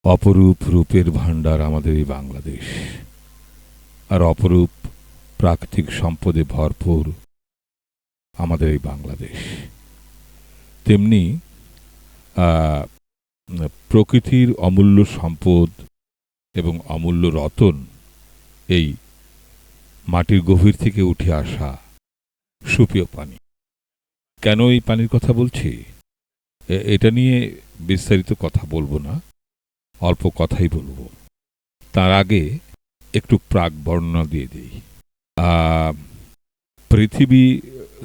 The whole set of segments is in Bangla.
অপরূপ রূপের ভাণ্ডার আমাদের এই বাংলাদেশ, আর অপরূপ প্রাকৃতিক সম্পদে ভরপুর আমাদের এই বাংলাদেশ। তেমনি আহ, প্রকৃতির অমূল্য সম্পদ এবং অমূল্য রতন এই মাটির গভীর থেকে উঠে আসা সুপেয় পানি। কেন এই পানির কথা বলছি, এটা নিয়ে বিস্তারিত কথা বলবো না, অল্প কথাই বলবো। তার আগে একটু প্রাক বর্ণনা দিয়ে দিই। আহ, পৃথিবী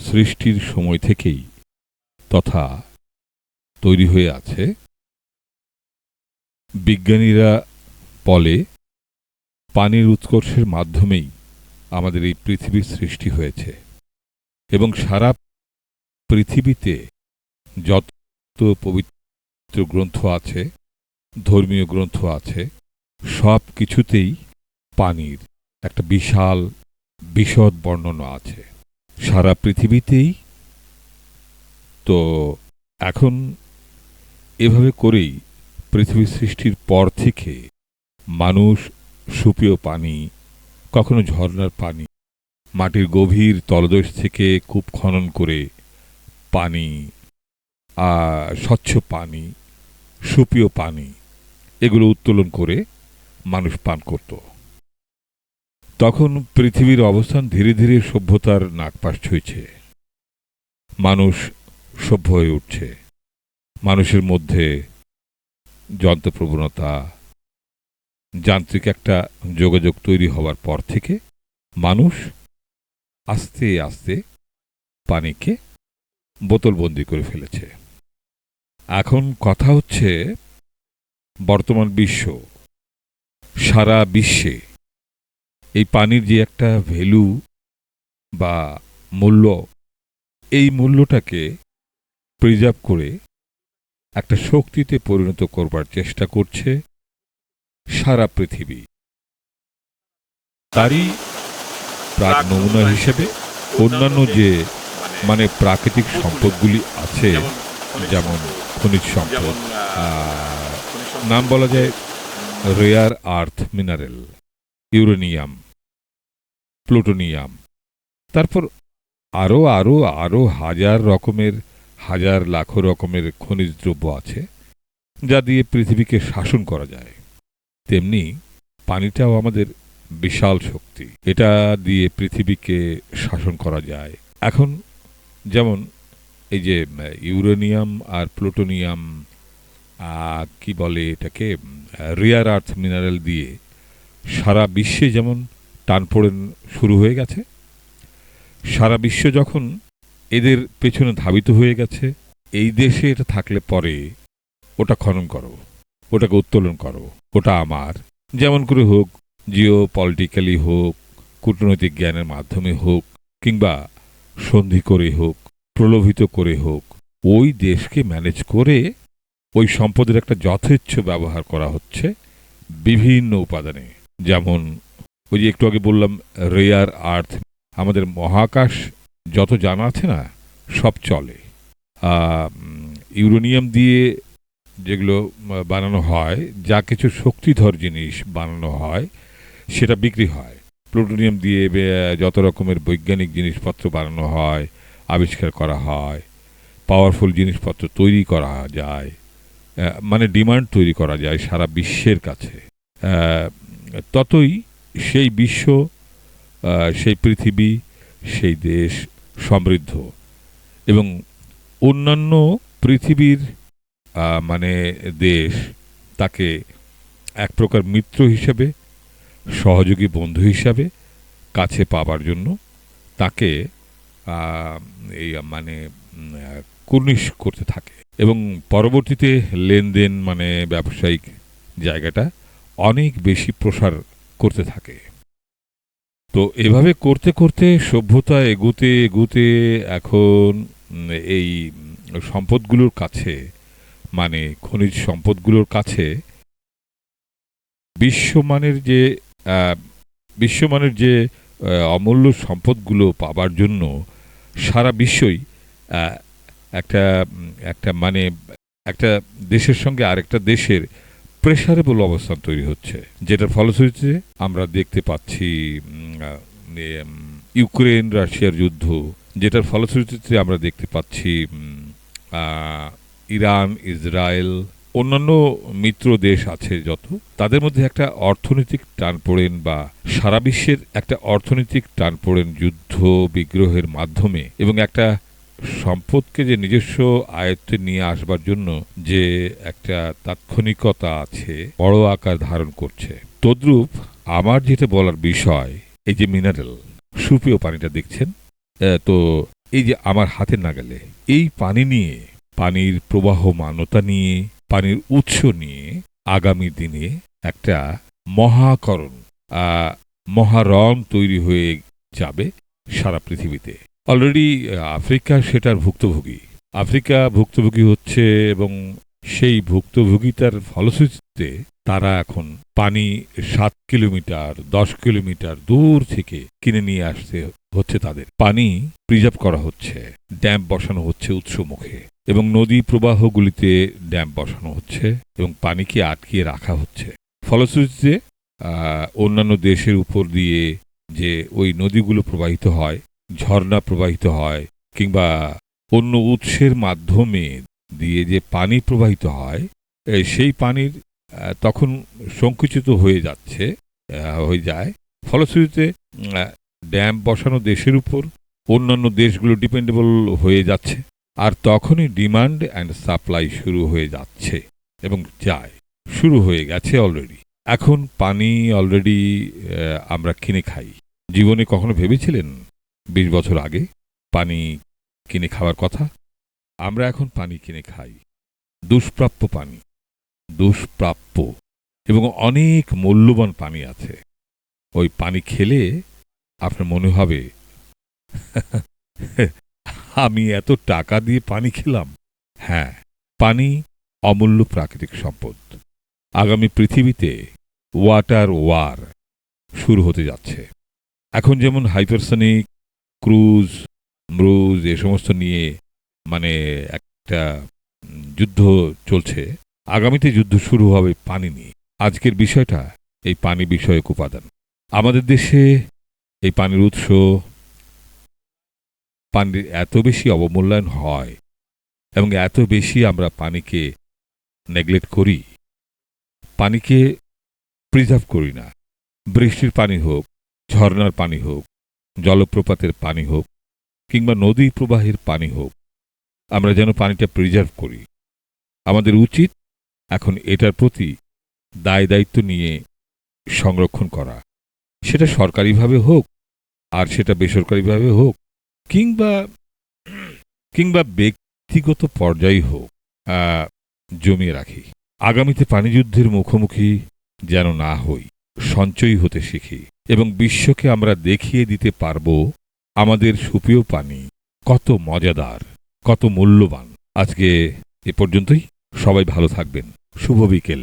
সৃষ্টির সময় থেকেই তথা তৈরি হয়ে আছে। বিজ্ঞানীরা বলে পানির উৎকর্ষের মাধ্যমেই আমাদের এই পৃথিবীর সৃষ্টি হয়েছে, এবং সারা পৃথিবীতে যত পবিত্র গ্রন্থ আছে, ধর্মীয় গ্রন্থ আছে, সব কিছুতেই পানির একটা বিশাল বিশদ বর্ণনা আছে সারা পৃথিবীতেই। তো এখন এভাবে করেই পৃথিবী সৃষ্টির পর থেকে মানুষ সুপেয় পানি, কখনো ঝর্ণার পানি, মাটির গভীর তলদেশ থেকে কূপ খনন করে পানি, স্বচ্ছ পানি, সুপেয় পানি, এগুলো উত্তোলন করে মানুষ পান করত। তখন পৃথিবীর অবস্থান ধীরে ধীরে সভ্যতার নাগপাশ ছুঁয়েছে। মানুষ সভ্য হয়ে উঠছে। মানুষের মধ্যে যন্ত্রপ্রবণতা, যান্ত্রিক একটা যোগাযোগ তৈরি হওয়ার পর থেকে মানুষ আস্তে আস্তে পানিকে বোতলবন্দি করে ফেলেছে। এখন কথা হচ্ছে, বর্তমান বিশ্ব, সারা বিশ্বে এই পানির যে একটা ভ্যালু বা মূল্য, এই মূল্যটাকে প্রিজার্ভ করে একটা শক্তিতে পরিণত করবার চেষ্টা করছে সারা পৃথিবী। তারই প্রাক নমুনা হিসেবে অন্যান্য যে প্রাকৃতিক সম্পদগুলি আছে, যেমন খনিজ সম্পদ, নাম বলা যায় rare earth mineral, uranium, plutonium, তারপর আরও আরও আরও হাজার লাখো রকমের খনিজ দ্রব্য আছে যা দিয়ে পৃথিবীকে শাসন করা যায়। তেমনি পানিটাও আমাদের বিশাল শক্তি, এটা দিয়ে পৃথিবীকে শাসন করা যায়। এখন যেমন এই যে ইউরেনিয়াম আর প্লুটোনিয়াম, কি বলে এটাকে, রেয়ার আর্থ মিনারেল দিয়ে সারা বিশ্বে যেমন টানপোড়েন শুরু হয়ে গেছে, সারা বিশ্ব যখন এদের পেছনে ধাবিত হয়ে গেছে, এই দেশে এটা থাকলে পরে ওটা খনন করো, ওটাকে উত্তোলন করো, ওটা আমার, যেমন করে হোক, জিও পলিটিক্যালি হোক, কূটনৈতিক জ্ঞানের মাধ্যমে হোক, কিংবা সন্ধি করে হোক, প্রলোভিত করে হোক, ওই দেশকে ম্যানেজ করে ওই সম্পদের একটা যথেচ্ছ ব্যবহার করা হচ্ছে বিভিন্ন উপাদানে। যেমন ওই যে একটু আগে বললাম রেয়ার আর্থ, আমাদের মহাকাশ যত জানা আছে না, সব চলে। ইউরেনিয়াম দিয়ে যেগুলো বানানো হয়, যা কিছু শক্তিধর জিনিস বানানো হয়, সেটা বিক্রি হয়। প্লুটোনিয়াম দিয়ে যত রকমের বৈজ্ঞানিক জিনিসপত্র বানানো হয়, আবিষ্কার করা হয়, পাওয়ারফুল জিনিসপত্র তৈরি করা যায়, ডিমান্ড তৈরি করা যায় সারা বিশ্বের কাছে। ততই সেই বিশ্ব, সেই পৃথিবী, সেই দেশ সমৃদ্ধ, এবং অন্যান্য পৃথিবীর দেশ তাকে এক প্রকার মিত্র হিসাবে, সহযোগী বন্ধু হিসাবে কাছে পাবার জন্য তাকে এই কুর্নিশ করতে থাকে, এবং পরবর্তীতে লেনদেন ব্যবসায়িক জায়গাটা অনেক বেশি প্রসার করতে থাকে। তো এভাবে করতে করতে সভ্যতা এগুতে এগুতে এখন এই সম্পদগুলোর কাছে, খনিজ সম্পদগুলোর কাছে বিশ্বমানের যে অমূল্য সম্পদগুলো পাবার জন্য সারা বিশ্বই একটা একটা একটা দেশের সঙ্গে আরেকটা দেশের প্রেসারেবল অবস্থান তৈরি হচ্ছে, যেটার ফলশ্রুতিতে আমরা দেখতে পাচ্ছি ইউক্রেন রাশিয়ার যুদ্ধ, যেটার ফলশ্রুতিতে আমরা দেখতে পাচ্ছি ইরান, ইসরায়েল, অন্যান্য মিত্র দেশ আছে যত, তাদের মধ্যে একটা অর্থনৈতিক টানপোড়েন বা সারা বিশ্বের একটা অর্থনৈতিক টানপোড়েন যুদ্ধ বিগ্রহের মাধ্যমে এবং একটা সম্পদকে যে নিজস্ব আয়ত্তে নিয়ে আসবার জন্য যে একটা তাৎক্ষণিকতা আছে, বড় আকার ধারণ করছে। তদ্রূপ আমার যেটা বলার বিষয়, এই যে মিনারেল সুপেয় পানিটা দেখছেন, তো এই যে আমার হাতের নাগালে এই পানি নিয়ে, পানির প্রবাহমানতা নিয়ে, পানির উৎস নিয়ে আগামী দিনে একটা মহাকরণ, মহারণ তৈরি হয়ে যাবে সারা পৃথিবীতে। অলরেডি আফ্রিকা সেটার ভুক্তভোগী। আফ্রিকা ভুক্তভোগী হচ্ছে এবং সেই ভুক্তভোগিতার ফলশ্রুতিতে তারা এখন পানি 7 কিলোমিটার 10 কিলোমিটার দূর থেকে কিনে নিয়ে আসতে হচ্ছে তাদের। পানি প্রিজার্ভ করা হচ্ছে, ড্যাম বসানো হচ্ছে উৎসমুখে এবং নদী প্রবাহগুলিতে ড্যাম বসানো হচ্ছে এবং পানিকে আটকিয়ে রাখা হচ্ছে। ফলশ্রুতিতে অন্যান্য দেশের উপর দিয়ে যে ওই নদীগুলো প্রবাহিত হয়, ঝর্ণা প্রবাহিত হয়, কিংবা অন্য উৎসের মাধ্যমে দিয়ে যে পানি প্রবাহিত হয়, সেই পানির তখন সংকুচিত হয়ে যায়। ফলশ্রুতিতে ড্যাম বসানো দেশের উপর অন্যান্য দেশগুলো ডিপেন্ডেবল হয়ে যাচ্ছে, আর তখনই ডিমান্ড অ্যান্ড সাপ্লাই শুরু হয়ে যাচ্ছে এবং শুরু হয়ে গেছে অলরেডি। এখন পানি অলরেডি আমরা কিনে খাই। জীবনে কখনো ভেবেছিলেন 20 বছর আগে পানি কিনে খাওয়ার কথা? আমরা এখন পানি কিনে খাই। দুষ্প্রাপ্য পানি, দুষ্প্রাপ্য এবং অনেক মূল্যবান পানি আছে। ওই পানি খেলে আপনার মনে হবে আমি এত টাকা দিয়ে পানি খেলাম। হ্যাঁ, পানি অমূল্য প্রাকৃতিক সম্পদ। আগামী পৃথিবীতে ওয়াটার ওয়ার শুরু হতে যাচ্ছে। এখন যেমন হাইপারসনিক, ক্রুজ, ব্রুজ এ সমস্ত নিয়ে মানে একটা যুদ্ধ চলছে, আগামীতে যুদ্ধ শুরু হবে পানি নিয়ে। আজকের বিষয়টা এই পানি বিষয়ক উপাদান। আমাদের দেশে এই পানির উৎস, পানির এত বেশি অবমূল্যায়ন হয় এবং এত বেশি আমরা পানিকে নেগলেক্ট করি, পানিকে প্রিজার্ভ করি না। বৃষ্টির পানি হোক, ঝর্ণার পানি হোক, জলপ্রপাতের পানি হোক, কিংবা নদী প্রবাহের পানি হোক, আমরা যেন পানিটা প্রিজার্ভ করি। আমাদের উচিত এখন এটার প্রতি দায় দায়িত্ব নিয়ে সংরক্ষণ করা। সেটা সরকারিভাবে হোক আর সেটা বেসরকারিভাবে হোক, কিংবা ব্যক্তিগত পর্যায়ে হোক, জমিয়ে রাখি। আগামীতে পানিযুদ্ধের মুখোমুখি যেন না হই, সঞ্চয়ী হতে শিখি এবং বিশ্বকে আমরা দেখিয়ে দিতে পারব আমাদের সুপেয় পানি কত মজাদার, কত মূল্যবান। আজকে এ পর্যন্তই। সবাই ভালো থাকবেন। শুভ বিকেল।